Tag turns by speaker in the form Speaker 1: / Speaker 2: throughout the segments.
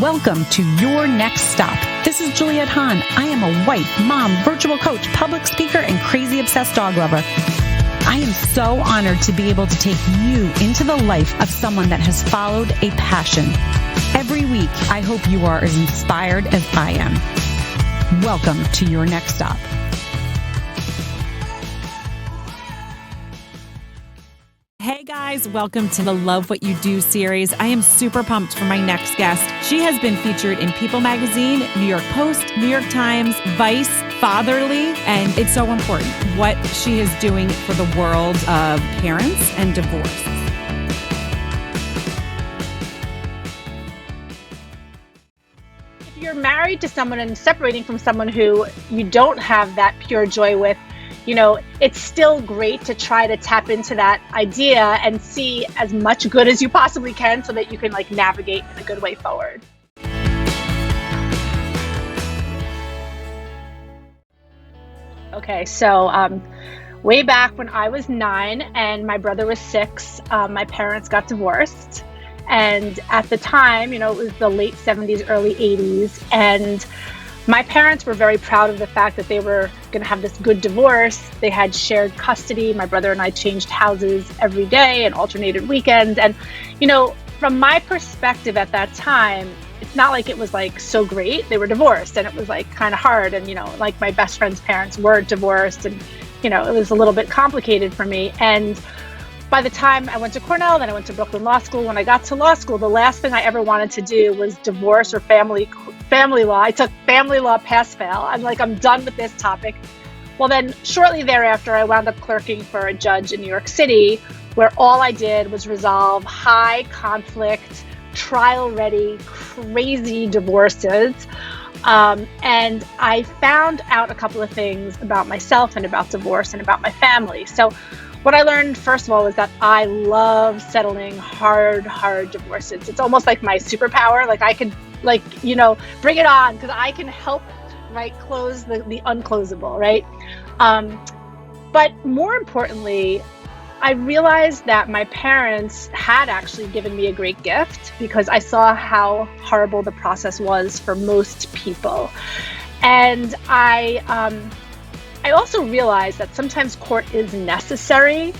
Speaker 1: Welcome to Your Next Stop. This is Juliette Hahn. I am a wife, mom, virtual coach, public speaker, and crazy obsessed dog lover. I am so honored to be able to take you into the life of someone that has followed a passion. Every week, I hope you are as inspired as I am. Welcome to Your Next Stop. Hey guys, welcome to the Love What You Do series. I am super pumped for my next guest. She has been featured in People Magazine, New York Post, New York Times, Vice, Fatherly, and it's so important what she is doing for the world of parents and divorce.
Speaker 2: If you're married to someone and separating from someone who you don't have that pure joy with, you know, it's still great to try to tap into that idea and see as much good as you possibly can so that you can navigate in a good way forward. Okay, so way back when I was 9 and my brother was 6, my parents got divorced. And at the time, it was the late 70s, early 80s. And my parents were very proud of the fact that they were going to have this good divorce. They had shared custody. My brother and I changed houses every day and alternated weekends. And, from my perspective at that time, it's not like it was so great. They were divorced and it was kind of hard. And, my best friend's parents were divorced and, it was a little bit complicated for me. And by the time I went to Cornell, then I went to Brooklyn Law School. When I got to law school, the last thing I ever wanted to do was divorce or family law. I took family law pass-fail. I'm done with this topic. Well, then shortly thereafter, I wound up clerking for a judge in New York City, where all I did was resolve high conflict, trial-ready, crazy divorces. And I found out a couple of things about myself and about divorce and about my family. So what I learned, first of all, was that I love settling hard divorces. It's almost like my superpower. I can, bring it on because I can help, close the unclosable, right? But more importantly, I realized that my parents had actually given me a great gift because I saw how horrible the process was for most people. And I also realized that sometimes court is necessary,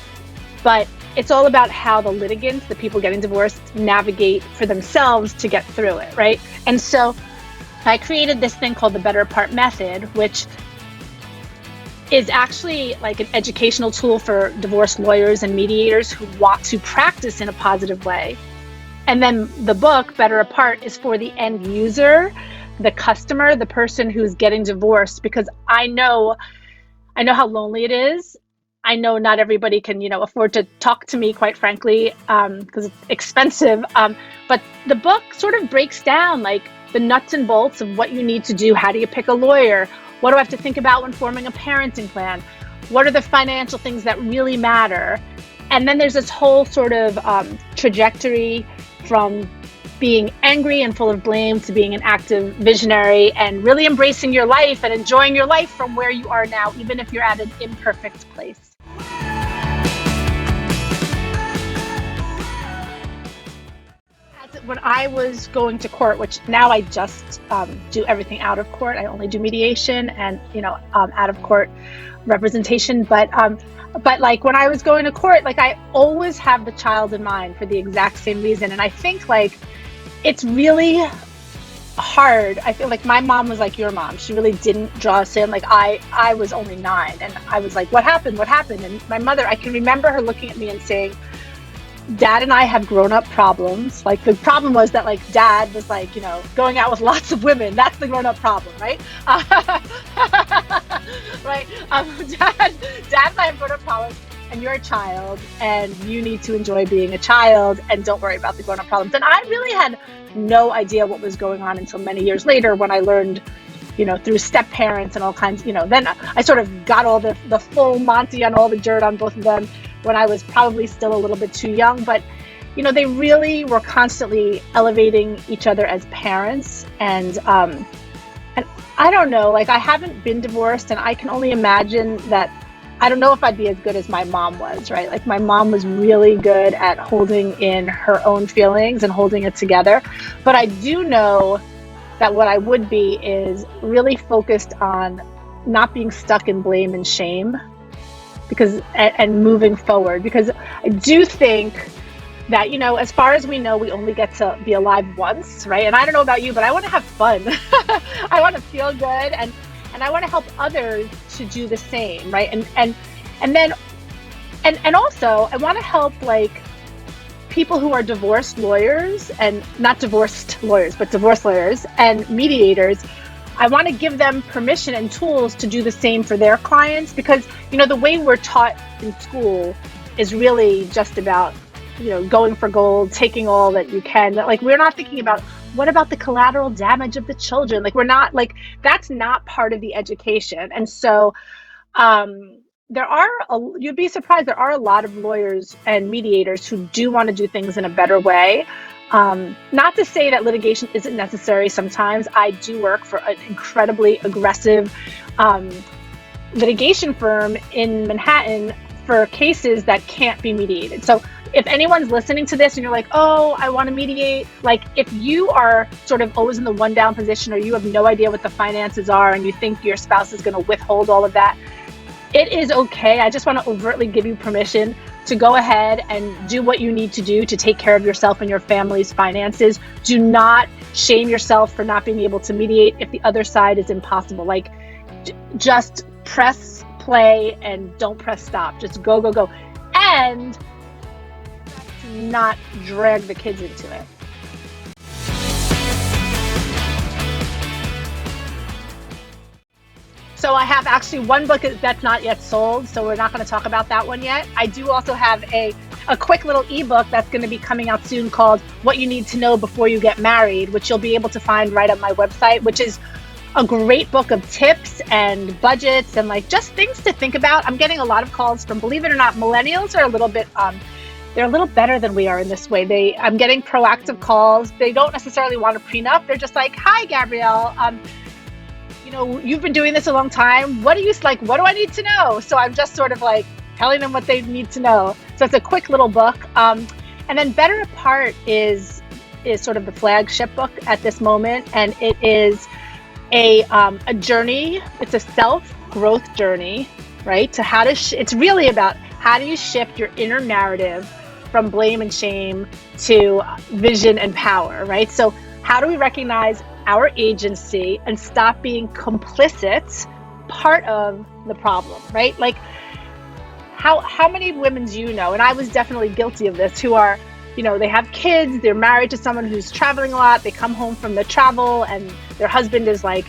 Speaker 2: but it's all about how the litigants, the people getting divorced, navigate for themselves to get through it, right? And so I created this thing called the Better Part Method, which is actually an educational tool for divorce lawyers and mediators who want to practice in a positive way. And then the book, Better Apart, is for the end user, the customer, the person who's getting divorced, because I know how lonely it is. I know not everybody can, afford to talk to me, quite frankly, because it's expensive. But the book sort of breaks down the nuts and bolts of what you need to do. How do you pick a lawyer? What do I have to think about when forming a parenting plan? What are the financial things that really matter? And then there's this whole sort of trajectory from being angry and full of blame to being an active visionary and really embracing your life and enjoying your life from where you are now, even if you're at an imperfect place. When I was going to court, which now I just do everything out of court. I only do mediation and, out of court representation. But when I was going to court, I always have the child in mind for the exact same reason. And I think it's really hard. I feel like my mom was like your mom. She really didn't draw us in. I was only 9 and I was like, what happened? And my mother, I can remember her looking at me and saying, Dad and I have grown-up problems. The problem was that Dad was going out with lots of women. That's the grown-up problem, right? Right. Dad and I have grown-up problems, and you're a child, and you need to enjoy being a child, and don't worry about the grown-up problems. And I really had no idea what was going on until many years later when I learned, through step parents and all kinds. Then I sort of got all the full Monty on all the dirt on both of them when I was probably still a little bit too young. But, they really were constantly elevating each other as parents. And I don't know, I haven't been divorced, and I can only imagine that I don't know if I'd be as good as my mom was, right? Like my mom was really good at holding in her own feelings and holding it together. But I do know that what I would be is really focused on not being stuck in blame and shame and moving forward, because I do think that, as far as we know, we only get to be alive once, right? And I don't know about you, but I want to have fun. I want to feel good, and I want to help others to do the same, right? And also I want to help like people who are divorced lawyers, and not divorced lawyers, but divorce lawyers and mediators. I want to give them permission and tools to do the same for their clients, because, the way we're taught in school is really just about, going for gold, taking all that you can. Like, we're not thinking about what about the collateral damage of the children? Like, we're not like, that's not part of the education. And so, you'd be surprised, there are a lot of lawyers and mediators who do want to do things in a better way. Not to say that litigation isn't necessary. Sometimes I do work for an incredibly aggressive litigation firm in Manhattan for cases that can't be mediated. So if anyone's listening to this and you're like, oh, I want to mediate, like if you are sort of always in the one down position, or you have no idea what the finances are and you think your spouse is going to withhold all of that, it is okay. I just want to overtly give you permission to go ahead and do what you need to do to take care of yourself and your family's finances. Do not shame yourself for not being able to mediate if the other side is impossible. Like, just press play and don't press stop. Just go, go, go. And not drag the kids into it. So I have actually one book that's not yet sold, so we're not going to talk about that one yet. I do also have a quick little ebook that's going to be coming out soon called What You Need to Know Before You Get Married, which you'll be able to find right on my website, which is a great book of tips and budgets and like just things to think about. I'm getting a lot of calls from, believe it or not, millennials are a little bit, they're a little better than we are in this way. I'm getting proactive calls. They don't necessarily want a prenup. They're just like, hi, Gabrielle. You've been doing this a long time. What do I need to know? So I'm just sort of like telling them what they need to know. So it's a quick little book. And then Better Apart is sort of the flagship book at this moment. And it is a journey. It's a self-growth journey, right? To how to, it's really about how do you shift your inner narrative from blame and shame to vision and power, right? So how do we recognize our agency and stop being complicit, part of the problem, right? Like how many women do you know, and I was definitely guilty of this, who are, they have kids, they're married to someone who's traveling a lot, they come home from the travel and their husband is like,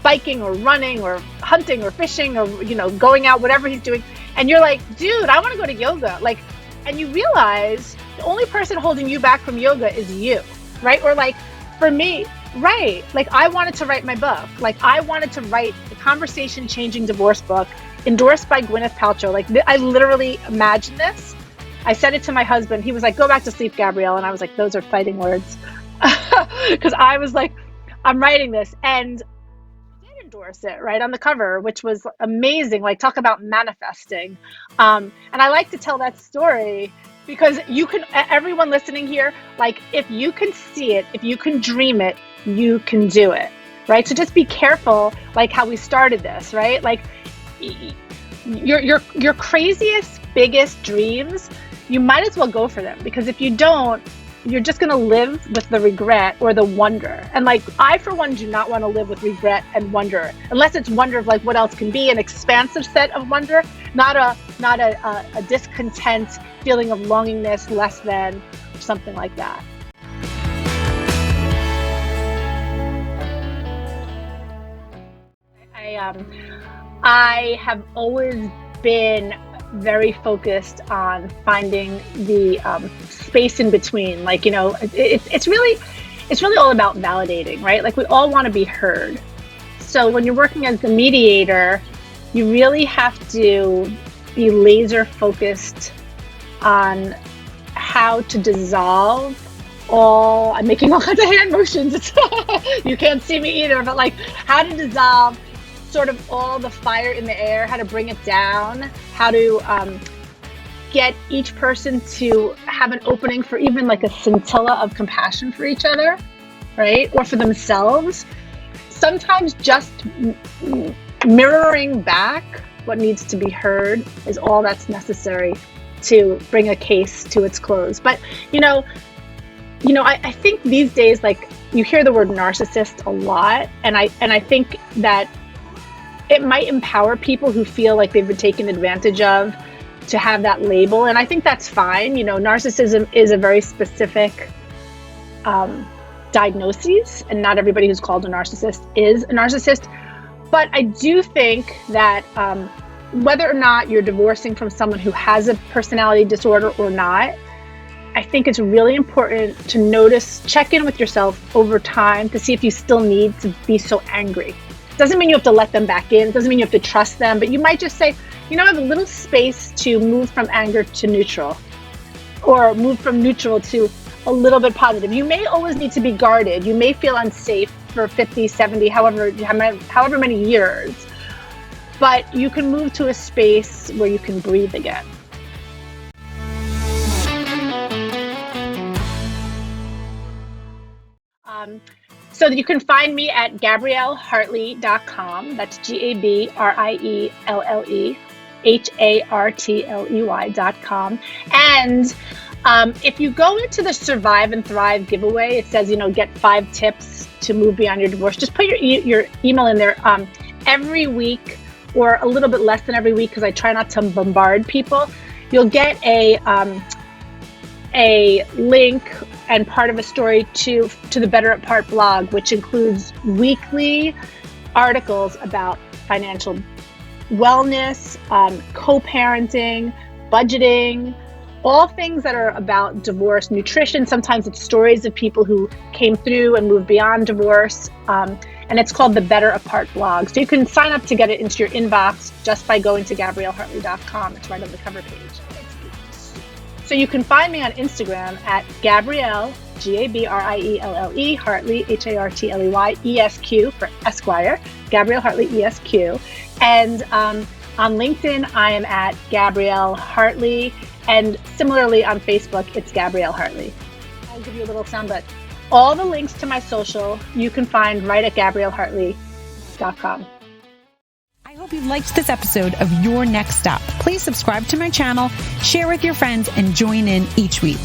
Speaker 2: biking or running or hunting or fishing or, going out, whatever he's doing. And you're like, dude, I want to go to yoga. Like, and you realize the only person holding you back from yoga is you, right? Or like, for me, right. Like I wanted to write my book. Like I wanted to write the conversation changing divorce book endorsed by Gwyneth Paltrow. Like I literally imagined this. I said it to my husband. He was like, go back to sleep, Gabrielle. And I was like, those are fighting words. Because I was like, I'm writing this. And I did endorse it right on the cover, which was amazing. Like talk about manifesting. And I like to tell that story because everyone listening here, like if you can see it, if you can dream it, you can do it, right? So just be careful, like how we started this, right? Like your craziest, biggest dreams, you might as well go for them, because if you don't, you're just going to live with the regret or the wonder. And like, I, for one, do not want to live with regret and wonder, unless it's wonder of like what else can be, an expansive set of wonder, not a discontent feeling of longingness, less than, or something like that. I have always been very focused on finding the space in between. Like, it's really all about validating, right? Like we all want to be heard. So when you're working as the mediator, you really have to be laser focused on how to dissolve I'm making all kinds of hand motions. You can't see me either, but like how to dissolve sort of all the fire in the air, how to bring it down, how to get each person to have an opening for even like a scintilla of compassion for each other, right? Or for themselves. Sometimes just mirroring back what needs to be heard is all that's necessary to bring a case to its close. But, I think these days, like, you hear the word narcissist a lot, and I think that it might empower people who feel like they've been taken advantage of to have that label, and I think that's fine. Narcissism is a very specific diagnosis, and not everybody who's called a narcissist is a narcissist. But I do think that whether or not you're divorcing from someone who has a personality disorder or not, I think it's really important to check in with yourself over time to see if you still need to be so angry. Doesn't mean you have to let them back in. It doesn't mean you have to trust them, but you might just say, I have a little space to move from anger to neutral, or move from neutral to a little bit positive. You may always need to be guarded. You may feel unsafe for 50, 70, however many years, but you can move to a space where you can breathe again. So you can find me at GabrielleHartley.com. That's GabrielleHartley.com. And if you go into the Survive and Thrive giveaway, it says, get 5 tips to move beyond your divorce. Just put your email in there every week, or a little bit less than every week, because I try not to bombard people. You'll get a link and part of a story to the Better Apart blog, which includes weekly articles about financial wellness, co-parenting, budgeting, all things that are about divorce, nutrition. Sometimes it's stories of people who came through and moved beyond divorce. And it's called the Better Apart blog. So you can sign up to get it into your inbox just by going to GabrielleHartley.com. It's right on the cover page. So you can find me on Instagram at Gabrielle, Gabrielle, Hartley, Hartley, ESQ for Esquire, Gabrielle Hartley, ESQ. And on LinkedIn, I am at Gabrielle Hartley. And similarly on Facebook, it's Gabrielle Hartley. I'll give you a little sound, but all the links to my social you can find right at GabrielleHartley.com.
Speaker 1: I hope you liked this episode of Your Next Stop. Please subscribe to my channel, share with your friends, and join in each week.